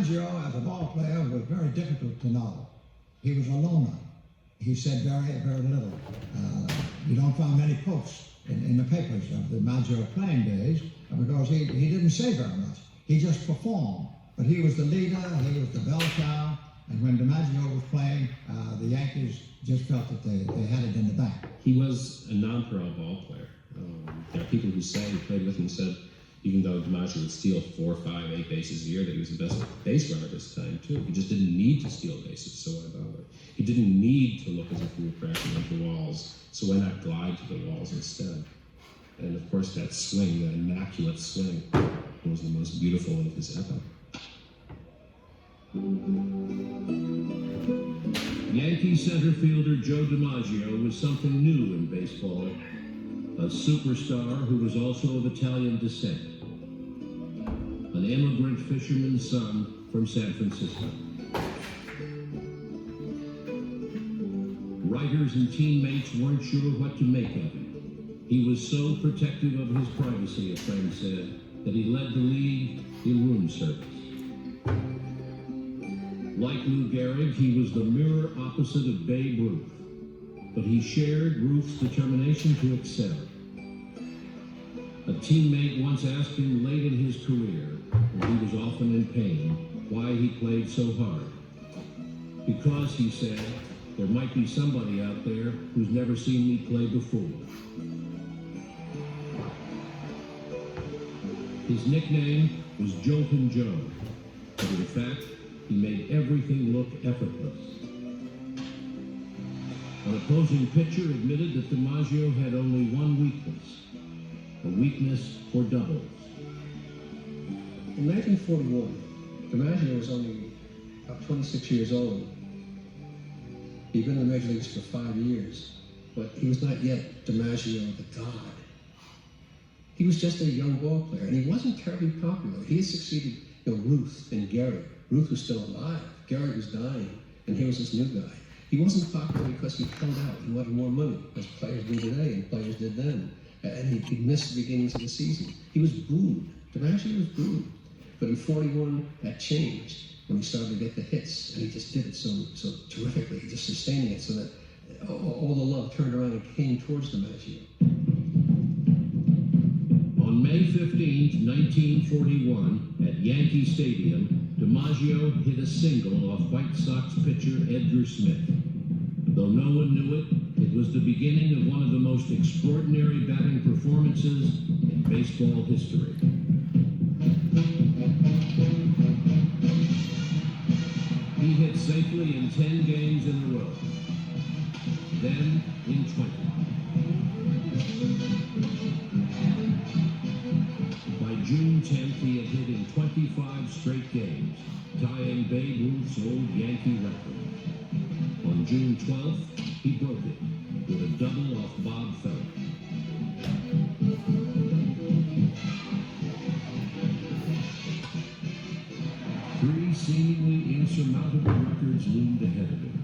DiMaggio, as a ball player, was very difficult to know. He was a loner. He said very, very little. You don't find many quotes in the papers of DiMaggio playing days because he didn't say very much. He just performed. But he was the leader, he was the bell cow, and when DiMaggio was playing, the Yankees just felt that they had it in the bank. He was a non-pro ball player. There are people who played with him, said even though DiMaggio would steal 4, 5, 8 bases a year, that he was the best base runner of his time, too. He just didn't need to steal bases, so why bother? He didn't need to look as if he were crashing into walls, so why not glide to the walls instead? And of course, that swing, that immaculate swing, was the most beautiful of his epoch. Yankee center fielder Joe DiMaggio was something new in baseball. A superstar who was also of Italian descent. An immigrant fisherman's son from San Francisco. Writers and teammates weren't sure what to make of him. He was so protective of his privacy, a friend said, that he led the league in room service. Like Lou Gehrig, he was the mirror opposite of Babe Ruth, but he shared Ruth's determination to excel. A teammate once asked him late in his career, when he was often in pain, why he played so hard. Because, he said, there might be somebody out there who's never seen me play before. His nickname was Joltin' Joe, but in fact, he made everything look effortless. An opposing pitcher admitted that DiMaggio had only one weakness, a weakness for doubles. In 1941, DiMaggio was only about 26 years old. He'd been in the major leagues for 5 years, but he was not yet DiMaggio the god. He was just a young ball player, and he wasn't terribly popular. He had succeeded, Ruth and Gehrig. Ruth was still alive. Gehrig was dying, and here was this new guy. He wasn't popular because he held out. He wanted more money, as players do today and players did then. And he missed the beginnings of the season. He was booed. DiMaggio was booed. But in 41, that changed when he started to get the hits, and he just did it so terrifically, just sustaining it so that all the love turned around and came towards DiMaggio. On May 15, 1941, at Yankee Stadium, DiMaggio hit a single off White Sox pitcher Edgar Smith. Though no one knew it, it was the beginning of one of the most extraordinary batting performances in baseball history. He hit safely in 10 games in a row, then in 20. By June 10th, he had hit in 25 straight games, tying Babe Ruth's old Yankee record. On June 12th, he broke it with a double off Bob Feller. Three seemingly insurmountable records loomed ahead of him.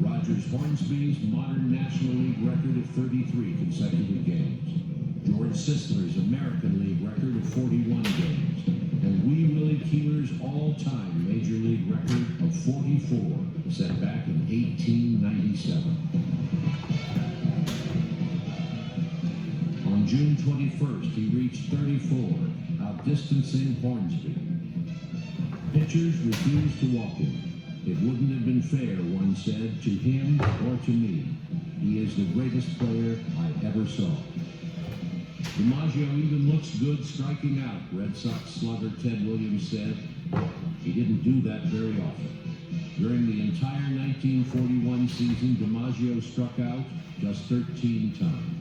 Rogers Hornsby's modern National League record of 33 consecutive games. George Sisler's American League record of 41 games. And Wee Willie Keeler's all-time Major League record of 44, set back in 1897. On June 21st, he reached 34, outdistancing Hornsby. Pitchers refused to walk him. It wouldn't have been fair, one said, to him or to me. He is the greatest player I ever saw. DiMaggio even looks good striking out, Red Sox slugger Ted Williams said. He didn't do that very often. During the entire 1941 season, DiMaggio struck out just 13 times.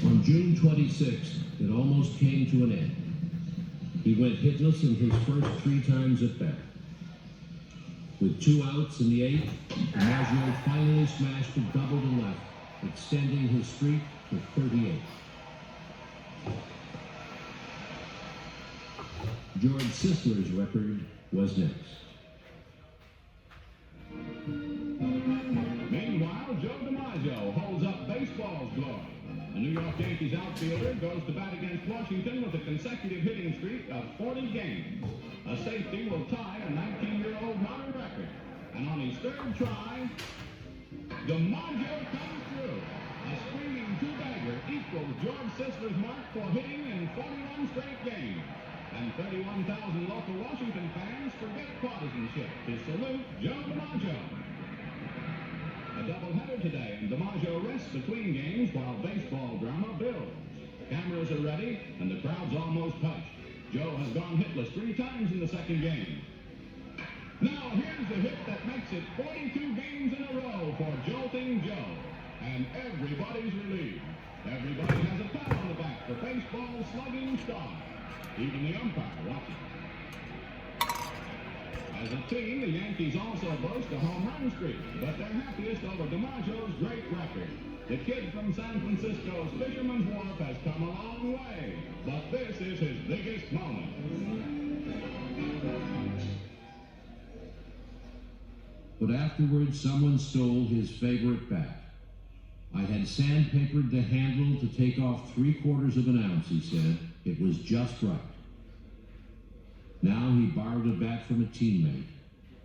On June 26th, it almost came to an end. He went hitless in his first 3 times at bat. With 2 outs in the 8th, DiMaggio finally smashed a double to left, extending his streak to 38. George Sisler's record was next. Meanwhile, Joe DiMaggio holds up baseball's Yankees outfielder goes to bat against Washington with a consecutive hitting streak of 40 games. A safety will tie a 19-year-old Marner record. And on his third try, DiMaggio comes through. A swinging two-bagger equals George Sisler's mark for hitting in 41 straight games. And 31,000 local Washington fans forget partisanship to salute Joe DiMaggio. A doubleheader today, and DiMaggio rests between games while baseball drama builds. Cameras are ready, and the crowd's almost hushed. Joe has gone hitless 3 times in the second game. Now here's the hit that makes it 42 games in a row for Jolting Joe. And everybody's relieved. Everybody has a pat on the back for baseball's slugging star. Even the umpire watching. As a team, the Yankees also boast a home run streak, but they're happiest over DiMaggio's great record. The kid from San Francisco's Fisherman's Wharf has come a long way, but this is his biggest moment. But afterwards, someone stole his favorite bat. I had sandpapered the handle to take off 3/4 of an ounce, he said. It was just right. Now he borrowed a bat from a teammate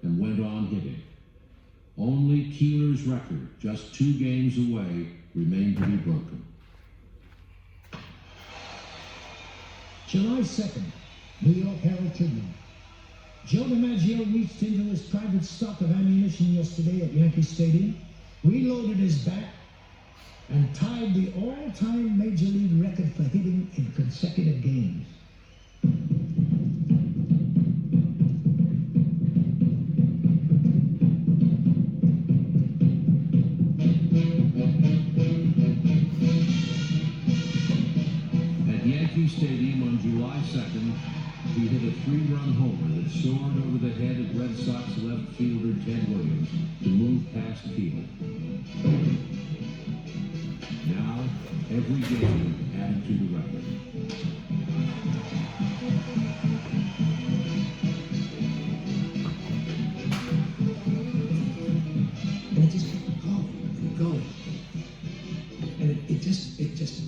and went on hitting. Only Keeler's record, just 2 games away, remained to be broken. July 2nd, New York Herald Tribune. Joe DiMaggio reached into his private stock of ammunition yesterday at Yankee Stadium, reloaded his bat, and tied the all-time Major League record for hitting in consecutive games. At Yankee Stadium on July 2nd, he hit a 3-run homer that soared over the head of Red Sox left fielder Ted Williams to move past Keeler. Now, every game added to the record. And it just kept going and going. And it just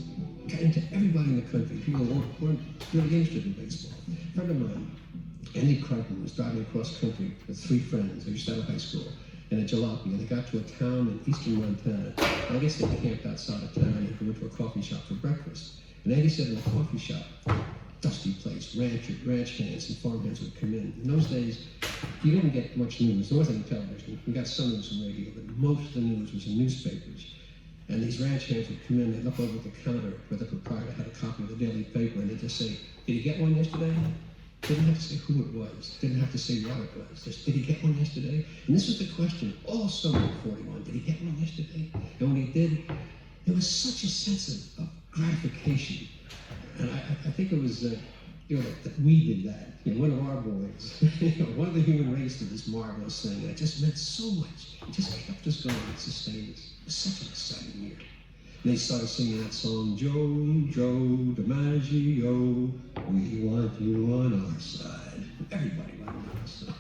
got into everybody in the country. People weren't really interested in baseball. A friend of mine, Andy Crichton, was driving across country with 3 friends who just out of high school in a jalopy, and they got to a town in eastern Montana. I guess they camped outside of town and they went to a coffee shop for breakfast. And Andy said in the coffee shop, dusty place, ranch hands and farmhands would come in. In those days, you didn't get much news. There wasn't any television. We got some news from radio, but most of the news was in newspapers. And these ranch hands would come in, they'd look over at the counter where the proprietor had a copy of the daily paper, and they'd just say, "Did you get one yesterday?" Didn't have to say who it was. Didn't have to say what it was. Just, did he get one yesterday? And this was the question all summer of 41. Did he get one yesterday? And when he did, there was such a sense of gratification. And I think it was, that we did that. One of our boys, one of the human race did this marvelous thing. And it just meant so much. It just kept us going. It sustained us. It was such an exciting year. And they started singing that song, Joe DiMaggio, we want you on our side. Everybody wanted on our side.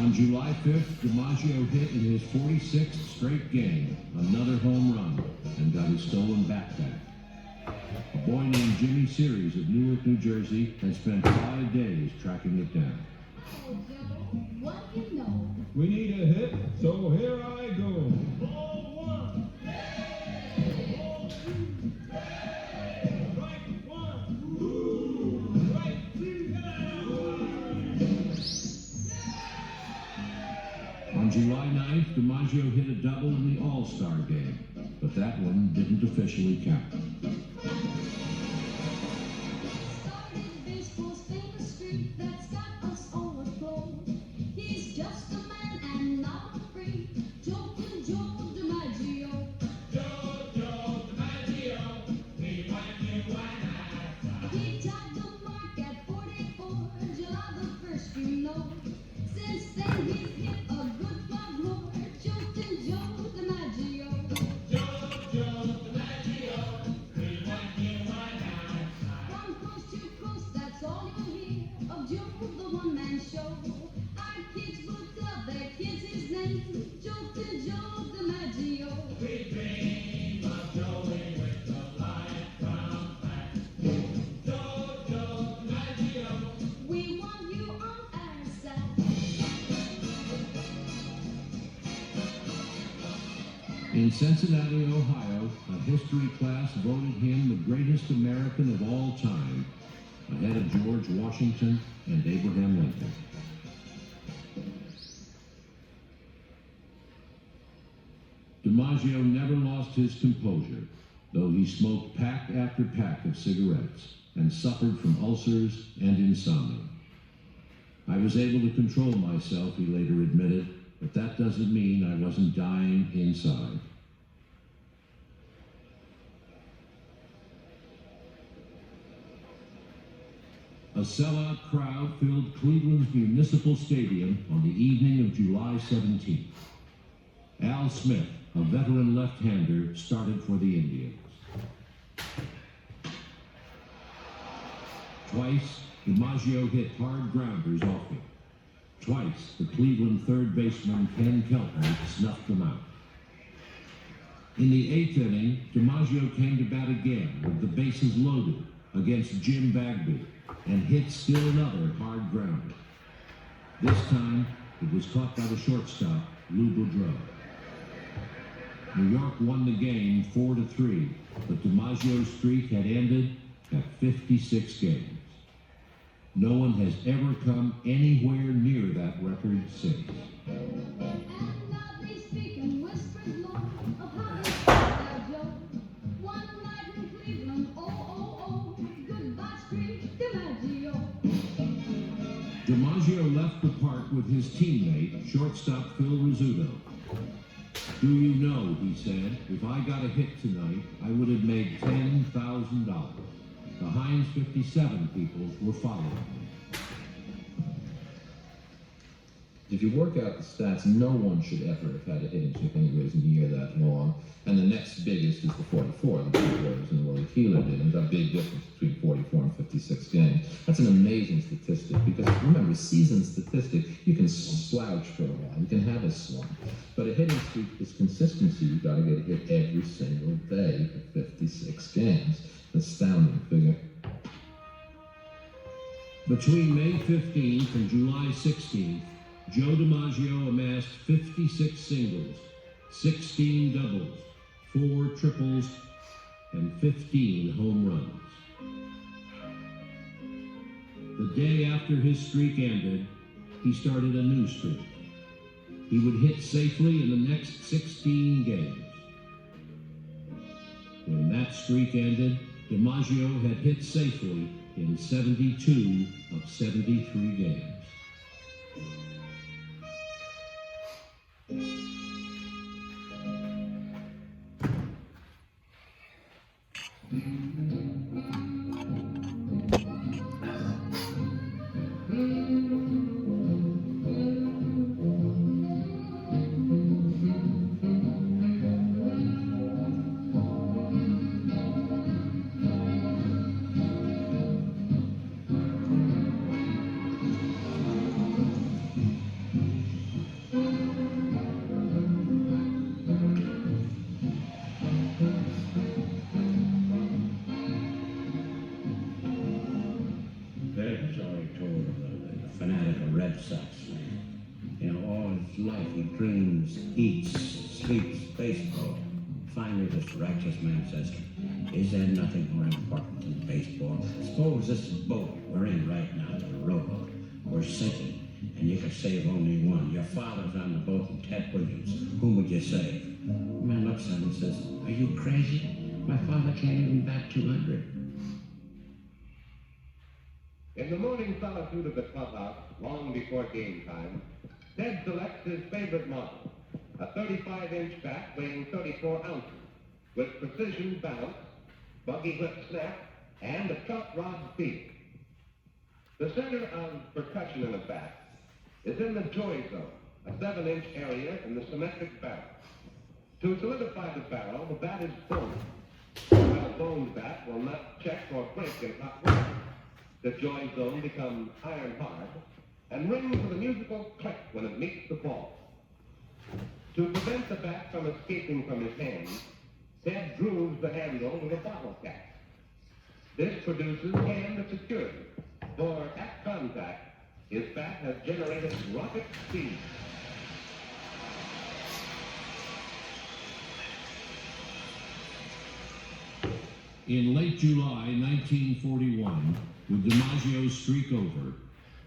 On July 5th, DiMaggio hit in his 46th straight game, another home run, and got his stolen bat back. A boy named Jimmy Series of Newark, New Jersey, had spent 5 days tracking it down. Oh, Joe, what do you know? We need a hit, so here I go. Ball 1. Ball 2. Strike 1. Strike 2. On July 9th, DiMaggio hit a double in the All-Star game, but that one didn't officially count. Started baseball's famous streak that's got us overflowed. He's just a man and not a freak. Joe DiMaggio. Joe DiMaggio, we want you and I. He tied the mark at 44, July the 1st, you know. Since then he's hit a good 5 more. Joe DiMaggio. Joe DiMaggio, we want you and I. From coast to coast, that's all you'll hear of Joe, the one-man show. Our kids will tell their kids his name, Joe DiMaggio. We dream of Joey with In Cincinnati, Ohio, a history class voted him the greatest American of all time, ahead of George Washington and Abraham Lincoln. DiMaggio never lost his composure, though he smoked pack after pack of cigarettes and suffered from ulcers and insomnia. I was able to control myself, he later admitted, but that doesn't mean I wasn't dying inside. A sellout crowd filled Cleveland's Municipal Stadium on the evening of July 17th. Al Smith, a veteran left-hander, started for the Indians. Twice, DiMaggio hit hard grounders off him. Twice, the Cleveland third baseman Ken Keltner snuffed them out. In the eighth inning, DiMaggio came to bat again with the bases loaded against Jim Bagby and hit still another hard grounder. This time, it was caught by the shortstop, Lou Boudreau. New York won the game 4-3, but DiMaggio's streak had ended at 56 games. No one has ever come anywhere near that record since. And loudly speaking, whispers low of how they felt their Joe. One night in Cleveland, oh, goodbye street, DiMaggio. DiMaggio left the park with his teammate, shortstop Phil Rizzuto. Do you know, he said, if I got a hit tonight, I would have made $10,000. The Heinz 57 people were following me. If you work out the stats, no one should ever have had a hitting streak anyways near that long. And the next biggest is the 44, the Blue Warriors and Willie Keeler did. And there's a big difference between 44 and 56 games. That's an amazing statistic because remember, season statistic, you can slouch for a while, you can have a slump. But a hitting streak is consistency. You've got to get a hit every single day for 56 games. Astounding figure. Between May 15th and July 16th, Joe DiMaggio amassed 56 singles, 16 doubles, 4 triples, and 15 home runs. The day after his streak ended, he started a new streak. He would hit safely in the next 16 games. When that streak ended, DiMaggio had hit safely in 72 of 73 games. Righteous man says, is there nothing more important than baseball? Suppose this boat we're in right now, the rowboat, we're sinking, and you could save only one. Your father's on the boat and Ted Williams. Whom would you save? The man looks at him and says, are you crazy? My father can't even bat 200. In the morning solitude of the clubhouse, long before game time, Ted selects his favorite model, a 35-inch bat weighing 34 ounces. With precision bounce, buggy whip snap, and a cut rod speed. The center of percussion in a bat is in the joy zone, a 7-inch area in the symmetric barrel. To solidify the barrel, the bat is boned. While a boned bat will not check or break in hot weather. The joy zone becomes iron hard and rings with a musical click when it meets the ball. To prevent the bat from escaping from his hands, Ted grooves the handle with a bottle cap. This produces hand security, for at contact, his bat has generated rocket speed. In late July 1941, with DiMaggio's streak over,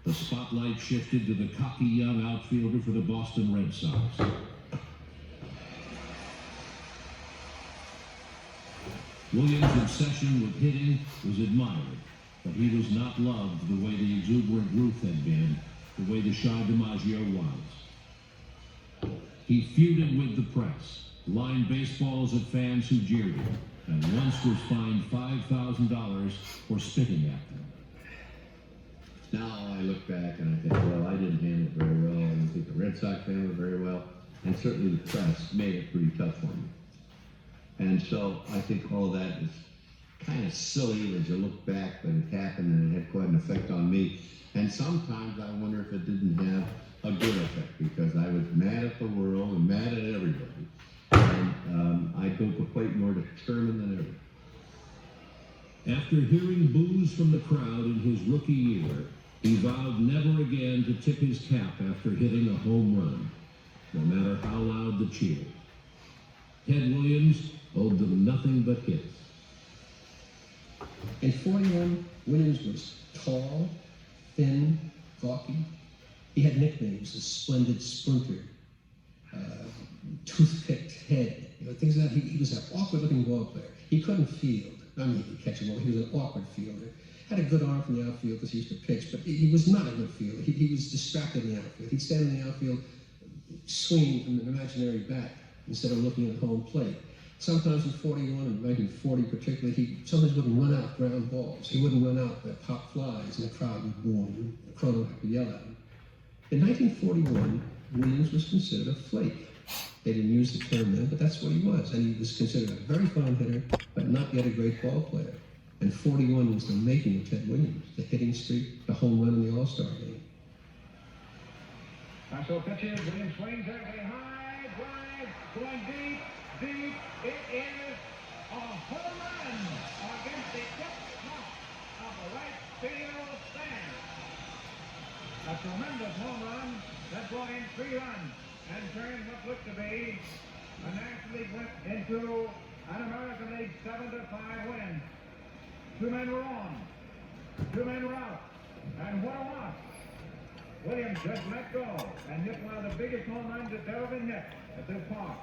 the spotlight shifted to the cocky young outfielder for the Boston Red Sox. Williams' obsession with hitting was admired, but he was not loved the way the exuberant Ruth had been, the way the shy DiMaggio was. He feuded with the press, lined baseballs at fans who jeered him, and once was fined $5,000 for spitting at them. Now I look back and I think, well, I didn't handle it very well. I didn't think the Red Sox handled it very well. And certainly the press made it pretty tough for me. And so I think all that is kind of silly as you look back, but it happened and it had quite an effect on me. And sometimes I wonder if it didn't have a good effect, because I was mad at the world and mad at everybody. And I built the plate more determined than ever. After hearing boos from the crowd in his rookie year, he vowed never again to tip his cap after hitting a home run, no matter how loud the cheer. Ted Williams owed them nothing but hits. In 41, Williams was tall, thin, gawky. He had nicknames: the splendid sprinter, toothpicked head, things like that. He was an awkward-looking ball player. He couldn't field. I mean, he could catch a ball. He was an awkward fielder. Had a good arm from the outfield because he used to pitch, but he was not a good fielder. He was distracted in the outfield. He'd stand in the outfield, swinging from an imaginary bat instead of looking at home plate. Sometimes in 41 and 1940 particularly, he sometimes wouldn't run out ground balls. He wouldn't run out the pop flies, and the crowd would boo him. The crowd would have to yell at him. In 1941, Williams was considered a flake. They didn't use the term then, but that's what he was. And he was considered a very fine hitter, but not yet a great ball player. And 41 was the making of Ted Williams, the hitting streak, the home run in the All-Star game. So pitches, Williams swings at a high drive, going deep, deep. It is a home run against the tip top of the right field stand. A tremendous home run that brought in 3 runs and turned what looked to be a National League win into an American League 7-5 win. 2 men were on, 2 men were out, and what a loss. Williams just let go and hit one of the biggest home runs that's ever been hit at this park.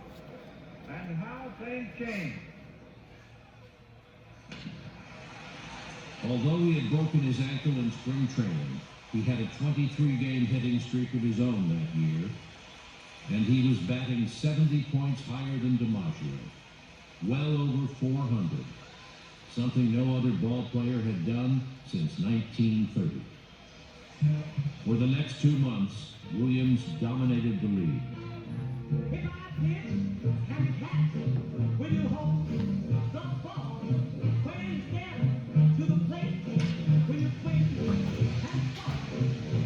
And how things changed. Although he had broken his ankle in spring training, he had a 23-game hitting streak of his own that year, and he was batting 70 points higher than DiMaggio, well over 400, something no other ball player had done since 1930. For the next 2 months, Williams dominated the league. If I did, and catch, will you hold the ball? When you stand to the plate, when you swing and fall,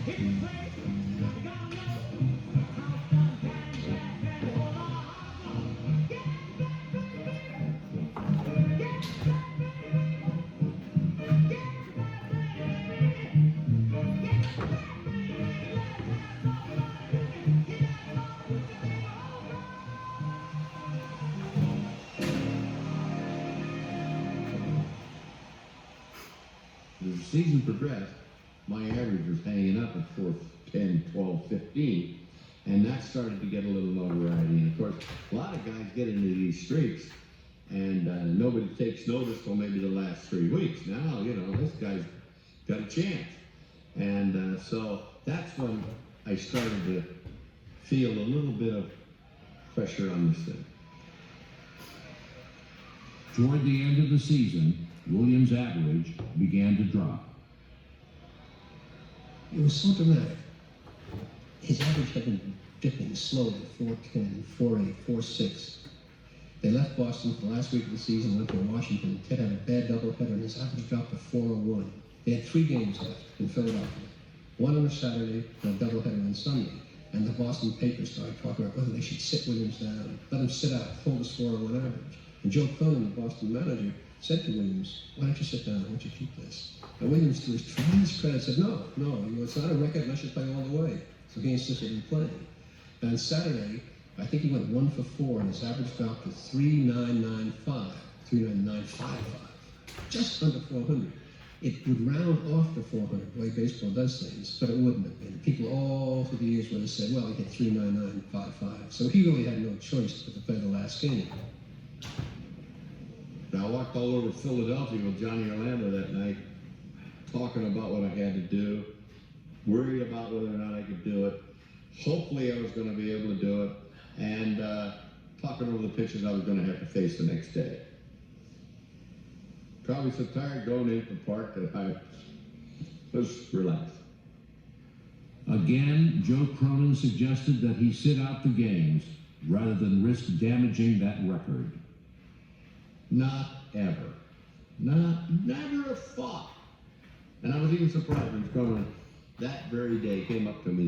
if you play, you gotta know how sometimes that hold on. Get As the season progressed, my average was hanging up at 410, 12, 15, and that started to get a little notoriety. And of course, a lot of guys get into these streaks, and nobody takes notice till maybe the last 3 weeks. Now, this guy's got a chance. And so that's when I started to feel a little bit of pressure on this thing. Toward the end of the season, Williams' average began to drop. It was so dramatic. His average had been dipping slowly, 410, 4.8, 4.6. They left Boston for the last week of the season, went to Washington. Ted had a bad doubleheader, and his average dropped to 4.01. They had 3 games left in Philadelphia. 1 on a Saturday and a doubleheader on Sunday. And the Boston papers started talking about whether they should sit Williams down, let him sit out, hold his 4.01 average. And Joe Cronin, the Boston manager, said to Williams, "Why don't you sit down? Why don't you keep this?" And Williams, to his tremendous credit, said, no, it's not a record, and I should play all the way. So he insisted in playing. And on Saturday, I think he went 1 for 4, and his average dropped to 3.995, 3.955. just under 400. It would round off to 400, the way baseball does things, but it wouldn't have been. People all through the years would have said, well, he hit 399.55. So he really had no choice but to play the last game. I walked all over Philadelphia with Johnny Orlando that night, talking about what I had to do, worried about whether or not I could do it. Hopefully I was going to be able to do it, and talking over the pitches I was going to have to face the next day. Probably so tired going into the park that I was relaxed. Again, Joe Cronin suggested that he sit out the games rather than risk damaging that record. Not ever. Never a thought. And I was even surprised when Cronin that very day came up to me